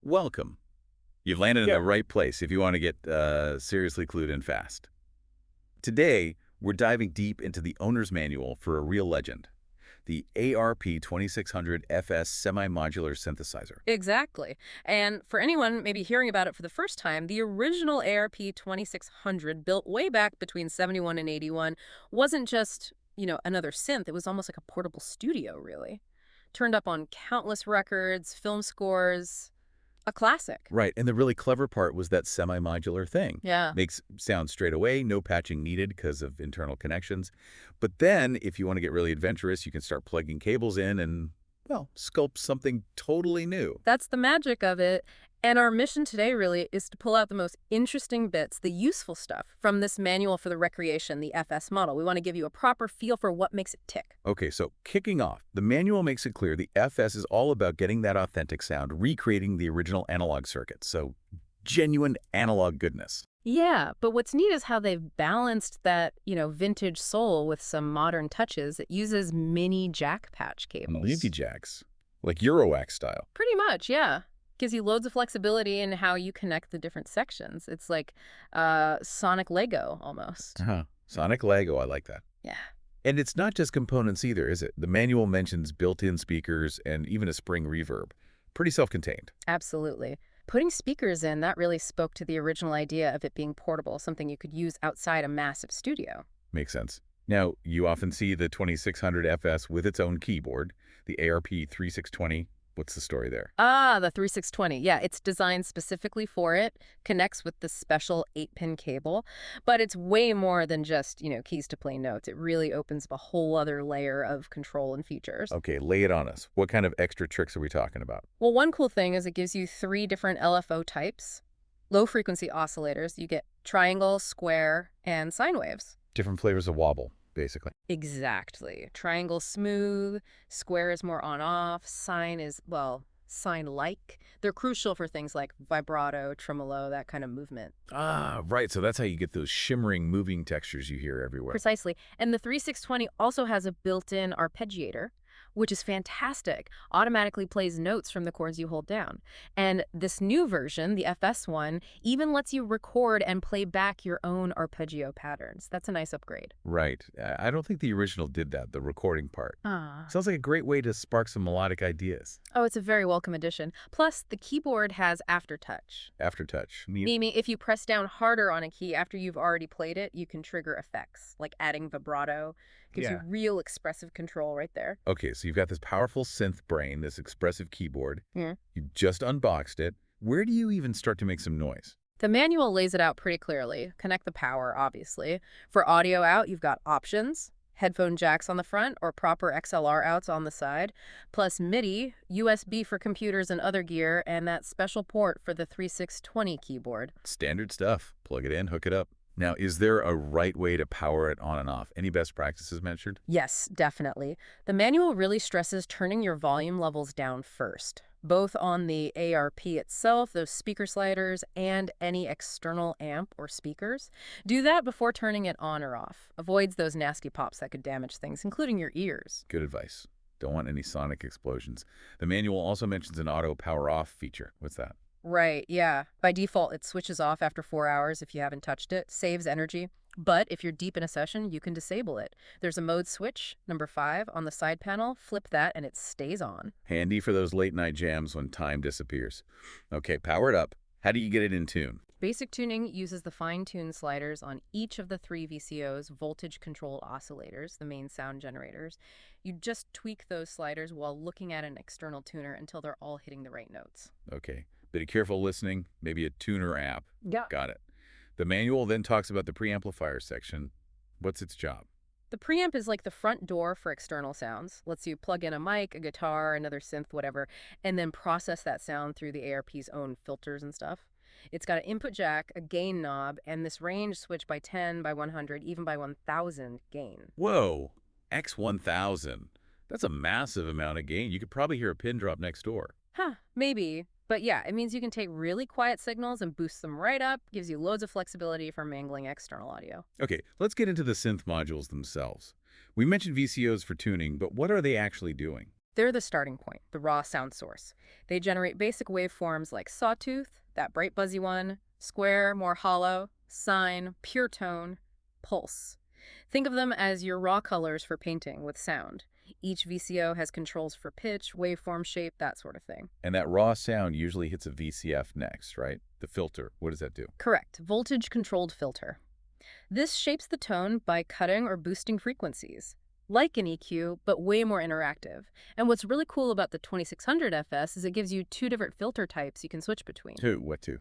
Welcome. You've landed in Yeah. the right place if you want to get seriously clued in fast. Today, we're diving deep into the owner's manual for a real legend, the ARP2600 FS semi-modular synthesizer. Exactly. And for anyone maybe hearing about it for the first time, the original ARP2600, built way back between 71 and 81, wasn't just, another synth. It was almost like a portable studio, really. Turned up on countless records, film scores, a classic. Right, and the really clever part was that semi-modular thing. Yeah. Makes sound straight away, no patching needed because of internal connections. But then, if you want to get really adventurous, you can start plugging cables in and, well, sculpt something totally new. That's the magic of it. And our mission today really is to pull out the most interesting bits, the useful stuff from this manual for the recreation, the FS model. We want to give you a proper feel for what makes it tick. Okay, so kicking off, the manual makes it clear the FS is all about getting that authentic sound, recreating the original analog circuit. So genuine analog goodness. Yeah, but what's neat is how they've balanced that, vintage soul with some modern touches. It uses mini jack patch Leafy cables. jacks, like Eurowax style. Pretty much, yeah. Gives you loads of flexibility in how you connect the different sections. It's like Sonic Lego almost. Uh-huh. Sonic Lego, I like that. Yeah. And it's not just components either, is it? The manual mentions built-in speakers and even a spring reverb. Pretty self-contained. Absolutely. Putting speakers in, that really spoke to the original idea of it being portable, something you could use outside a massive studio. Makes sense. Now, you often see the 2600 FS with its own keyboard, the ARP3620. What's the story there? Ah, the 3620. Yeah, it's designed specifically for it, connects with the special 8-pin cable, but it's way more than just, keys to play notes. It really opens up a whole other layer of control and features. Okay, lay it on us. What kind of extra tricks are we talking about? Well, one cool thing is it gives you 3 different LFO types, low frequency oscillators. You get triangle, square, and sine waves. Different flavors of wobble, basically. Exactly. Triangle smooth, square is more on-off, sine is, well, sine-like. They're crucial for things like vibrato, tremolo, that kind of movement. Ah, right. So that's how you get those shimmering, moving textures you hear everywhere. Precisely. And the 3620 also has a built-in arpeggiator, which is fantastic. Automatically plays notes from the chords you hold down. And this new version, the FS one, even lets you record and play back your own arpeggio patterns. That's a nice upgrade. Right. I don't think the original did that, the recording part. Ah. Sounds like a great way to spark some melodic ideas. Oh, it's a very welcome addition. Plus, the keyboard has aftertouch. Aftertouch. Neat. Meaning, if you press down harder on a key after you've already played it, you can trigger effects, like adding vibrato. Gives you Yeah. real expressive control right there. Okay, so you've got this powerful synth brain, this expressive keyboard. Yeah. You just unboxed it. Where do you even start to make some noise? The manual lays it out pretty clearly. Connect the power, obviously. For audio out, you've got options, headphone jacks on the front or proper XLR outs on the side, plus MIDI, USB for computers and other gear, and that special port for the 3620 keyboard. Standard stuff. Plug it in, hook it up. Now, is there a right way to power it on and off? Any best practices mentioned? Yes, definitely. The manual really stresses turning your volume levels down first, both on the ARP itself, those speaker sliders, and any external amp or speakers. Do that before turning it on or off. Avoids those nasty pops that could damage things, including your ears. Good advice. Don't want any sonic explosions. The manual also mentions an auto power off feature. What's that? Right, yeah. By default, it switches off after 4 hours if you haven't touched it, saves energy. But if you're deep in a session, you can disable it. There's a mode switch, number 5, on the side panel. Flip that and it stays on. Handy for those late night jams when time disappears. Okay, power it up. How do you get it in tune? Basic tuning uses the fine-tune sliders on each of the 3 VCO's voltage-controlled oscillators, the main sound generators. You just tweak those sliders while looking at an external tuner until they're all hitting the right notes. Okay, bit of careful listening, maybe a tuner app. Yeah. Got it. The manual then talks about the preamplifier section. What's its job? The preamp is like the front door for external sounds. Lets you plug in a mic, a guitar, another synth, whatever, and then process that sound through the ARP's own filters and stuff. It's got an input jack, a gain knob, and this range switch by 10, by 100, even by 1000 gain. Whoa, X1000. That's a massive amount of gain. You could probably hear a pin drop next door. Huh, maybe. But yeah, it means you can take really quiet signals and boost them right up, gives you loads of flexibility for mangling external audio. Okay, let's get into the synth modules themselves. We mentioned VCOs for tuning, but what are they actually doing? They're the starting point, the raw sound source. They generate basic waveforms like sawtooth, that bright buzzy one, square, more hollow, sine, pure tone, pulse. Think of them as your raw colors for painting with sound. Each VCO has controls for pitch, waveform shape, that sort of thing. And that raw sound usually hits a VCF next, right? The filter. What does that do? Correct, voltage-controlled filter. This shapes the tone by cutting or boosting frequencies, like an EQ, but way more interactive. And what's really cool about the 2600 FS is it gives you two different filter types you can switch between. Two. What two?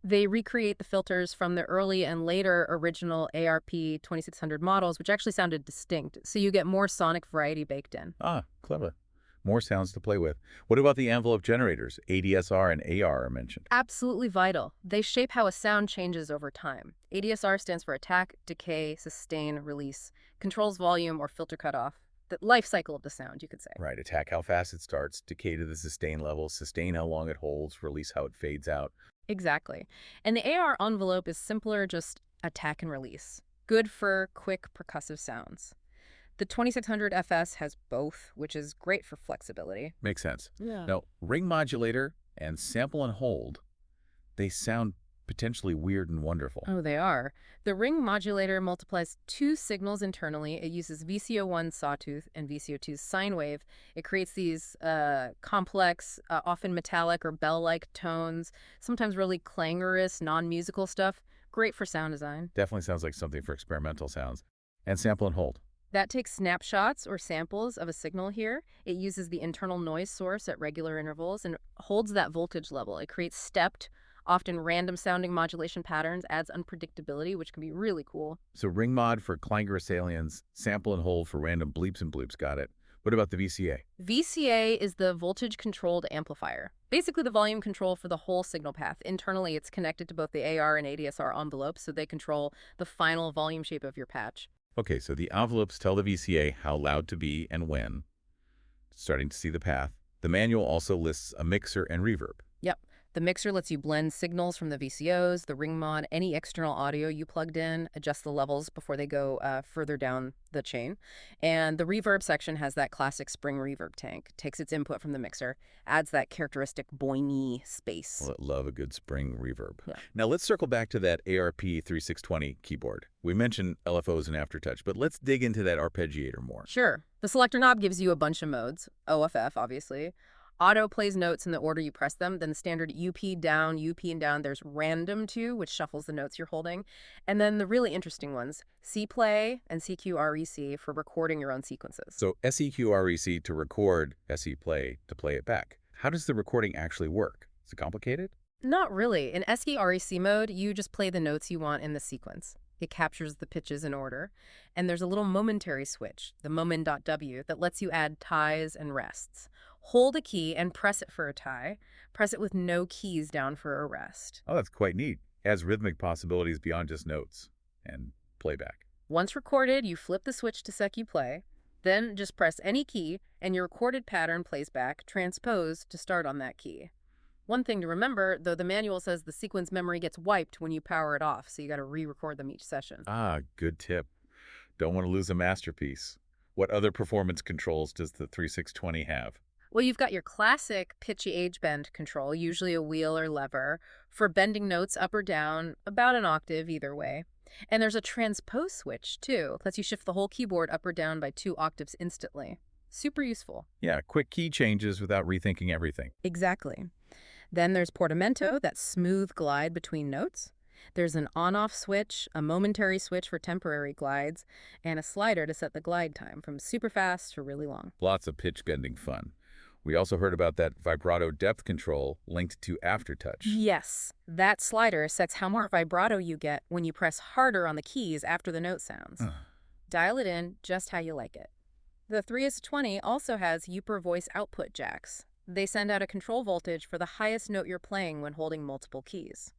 They recreate the filters from the early and later original ARP2600 models, which actually sounded distinct, so you get more sonic variety baked in. Ah, clever. More sounds to play with. What about the envelope generators? ADSR and AR are mentioned. Absolutely vital. They shape how a sound changes over time. ADSR stands for attack, decay, sustain, release, controls volume or filter cutoff. The life cycle of the sound, you could say. Right. Attack how fast it starts, decay to the sustain level, sustain how long it holds, release how it fades out. Exactly. And the AR envelope is simpler, just attack and release. Good for quick percussive sounds. The 2600 FS has both, which is great for flexibility. Makes sense. Yeah. Now, ring modulator and sample and hold, they sound potentially weird and wonderful. Oh, they are. The ring modulator multiplies two signals internally. It uses VCO1 sawtooth and VCO2 sine wave. It creates these complex, often metallic or bell-like tones, sometimes really clangorous, non-musical stuff. Great for sound design. Definitely sounds like something for experimental sounds. And sample and hold. That takes snapshots or samples of a signal here. It uses the internal noise source at regular intervals and holds that voltage level. It creates stepped, often random-sounding modulation patterns, adds unpredictability, which can be really cool. So ring mod for clangorous aliens, sample and hold for random bleeps and bloops. Got it. What about the VCA? VCA is the voltage-controlled amplifier, basically the volume control for the whole signal path. Internally, it's connected to both the AR and ADSR envelopes, so they control the final volume shape of your patch. Okay, so the envelopes tell the VCA how loud to be and when. Starting to see the path. The manual also lists a mixer and reverb. Yep. The mixer lets you blend signals from the VCOs, the ring mod, any external audio you plugged in, adjust the levels before they go further down the chain. And the reverb section has that classic spring reverb tank, takes its input from the mixer, adds that characteristic boingy space. Love a good spring reverb. Yeah. Now let's circle back to that ARP2600 keyboard. We mentioned LFOs and aftertouch, but let's dig into that arpeggiator more. Sure. The selector knob gives you a bunch of modes, OFF, obviously. Auto plays notes in the order you press them, then the standard UP and down. There's random too, which shuffles the notes you're holding. And then the really interesting ones, C play and CQREC for recording your own sequences. So SEQREC to record, SE play to play it back. How does the recording actually work? Is it complicated? Not really. In SQREC mode, you just play the notes you want in the sequence. It captures the pitches in order. And there's a little momentary switch, the moment.w, that lets you add ties and rests. Hold a key and press it for a tie. Press it with no keys down for a rest. Oh, that's quite neat. Adds rhythmic possibilities beyond just notes and playback. Once recorded, you flip the switch to seq play. Then just press any key and your recorded pattern plays back, transposed to start on that key. One thing to remember, though, the manual says the sequence memory gets wiped when you power it off, so you got to re-record them each session. Ah, good tip. Don't want to lose a masterpiece. What other performance controls does the 3620 have? Well, you've got your classic pitchy edge bend control, usually a wheel or lever, for bending notes up or down, about an octave either way. And there's a transpose switch, too. Lets you shift the whole keyboard up or down by 2 octaves instantly. Super useful. Yeah, quick key changes without rethinking everything. Exactly. Then there's portamento, that smooth glide between notes. There's an on-off switch, a momentary switch for temporary glides, and a slider to set the glide time from super fast to really long. Lots of pitch bending fun. We also heard about that vibrato depth control linked to aftertouch. Yes, that slider sets how much vibrato you get when you press harder on the keys after the note sounds. Dial it in just how you like it. The 3S20 also has Upper voice output jacks. They send out a control voltage for the highest note you're playing when holding multiple keys.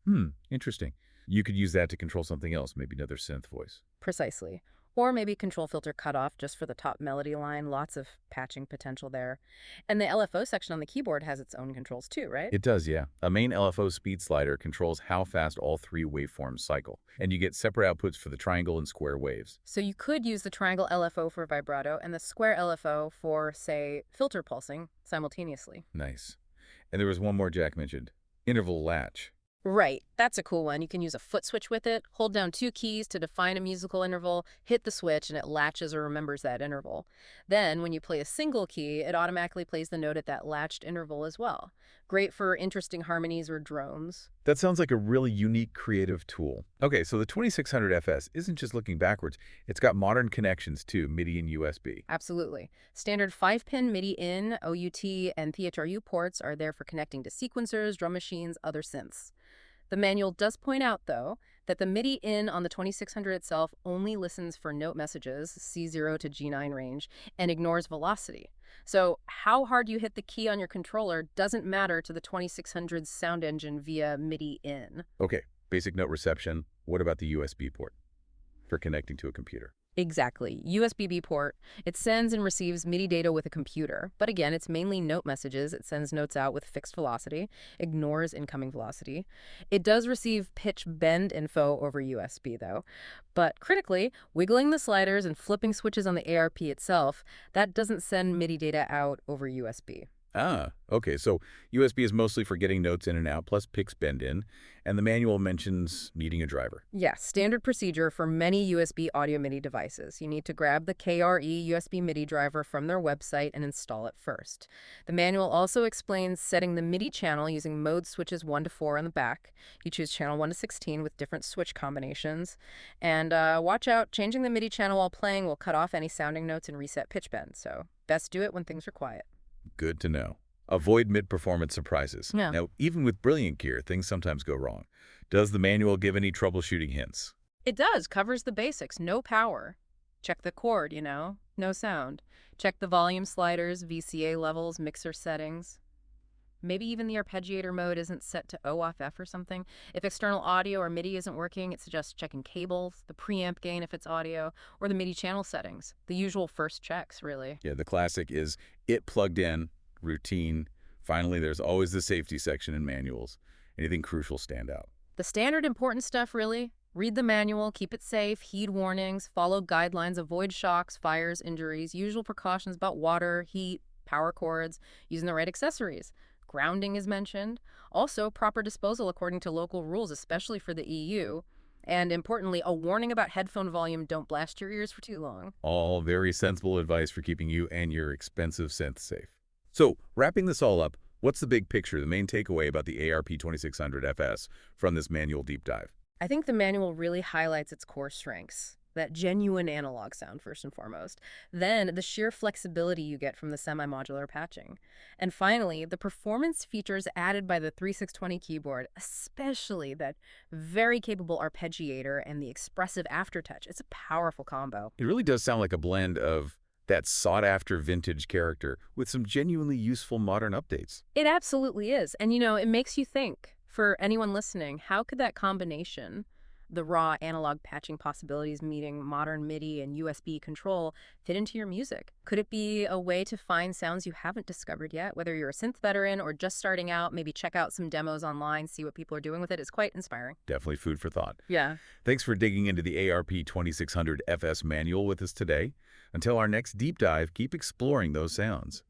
Interesting. You could use that to control something else, maybe another synth voice. Precisely. Or maybe control filter cutoff just for the top melody line. Lots of patching potential there. And the LFO section on the keyboard has its own controls too, right? It does, yeah. A main LFO speed slider controls how fast all three waveforms cycle, and you get separate outputs for the triangle and square waves. So you could use the triangle LFO for vibrato and the square LFO for, say, filter pulsing simultaneously. Nice. And there was one more Jack mentioned, interval latch. Right, that's a cool one. You can use a foot switch with it, hold down two keys to define a musical interval, hit the switch, and it latches or remembers that interval. Then, when you play a single key, it automatically plays the note at that latched interval as well. Great for interesting harmonies or drones. That sounds like a really unique creative tool. Okay, so the 2600 FS isn't just looking backwards. It's got modern connections too, MIDI and USB. Absolutely. Standard 5-pin MIDI in, OUT, and THRU ports are there for connecting to sequencers, drum machines, other synths. The manual does point out, though, that the MIDI in on the 2600 itself only listens for note messages, C0 to G9 range, and ignores velocity. So how hard you hit the key on your controller doesn't matter to the 2600's sound engine via MIDI in. Okay, basic note reception. What about the USB port for connecting to a computer? Exactly. USB-B port. It sends and receives MIDI data with a computer. But again, it's mainly note messages. It sends notes out with fixed velocity, ignores incoming velocity. It does receive pitch bend info over USB, though. But critically, wiggling the sliders and flipping switches on the ARP itself, that doesn't send MIDI data out over USB. Ah, okay, so USB is mostly for getting notes in and out, plus picks bend in, and the manual mentions needing a driver. Yes, standard procedure for many USB audio MIDI devices. You need to grab the KRE USB MIDI driver from their website and install it first. The manual also explains setting the MIDI channel using mode switches 1 to 4 on the back. You choose channel 1 to 16 with different switch combinations. And watch out, changing the MIDI channel while playing will cut off any sounding notes and reset pitch bend, so best do it when things are quiet. Good to know. Avoid mid-performance surprises. Yeah. Now, even with brilliant gear, things sometimes go wrong. Does the manual give any troubleshooting hints? It does, covers the basics, no power. Check the chord, no sound. Check the volume sliders, VCA levels, mixer settings. Maybe even the arpeggiator mode isn't set to O off F or something. If external audio or MIDI isn't working, it suggests checking cables, the preamp gain if it's audio, or the MIDI channel settings. The usual first checks, really. Yeah, the classic is it plugged in, routine. Finally, there's always the safety section in manuals. Anything crucial stand out? The standard important stuff, really. Read the manual, keep it safe, heed warnings, follow guidelines, avoid shocks, fires, injuries, usual precautions about water, heat, power cords, using the right accessories. Grounding is mentioned. Also, proper disposal according to local rules, especially for the EU. And importantly, a warning about headphone volume, don't blast your ears for too long. All very sensible advice for keeping you and your expensive synth safe. So, wrapping this all up, what's the big picture, the main takeaway about the ARP2600 FS from this manual deep dive? I think the manual really highlights its core strengths. That genuine analog sound, first and foremost. Then, the sheer flexibility you get from the semi-modular patching. And finally, the performance features added by the 3620 keyboard, especially that very capable arpeggiator and the expressive aftertouch. It's a powerful combo. It really does sound like a blend of that sought-after vintage character with some genuinely useful modern updates. It absolutely is. And, it makes you think, for anyone listening, how could that combination, the raw analog patching possibilities meeting modern MIDI and USB control, fit into your music? Could it be a way to find sounds you haven't discovered yet? Whether you're a synth veteran or just starting out, maybe check out some demos online, see what people are doing with it. It's quite inspiring. Definitely food for thought. Yeah. Thanks for digging into the ARP2600 FS manual with us today. Until our next deep dive, keep exploring those sounds.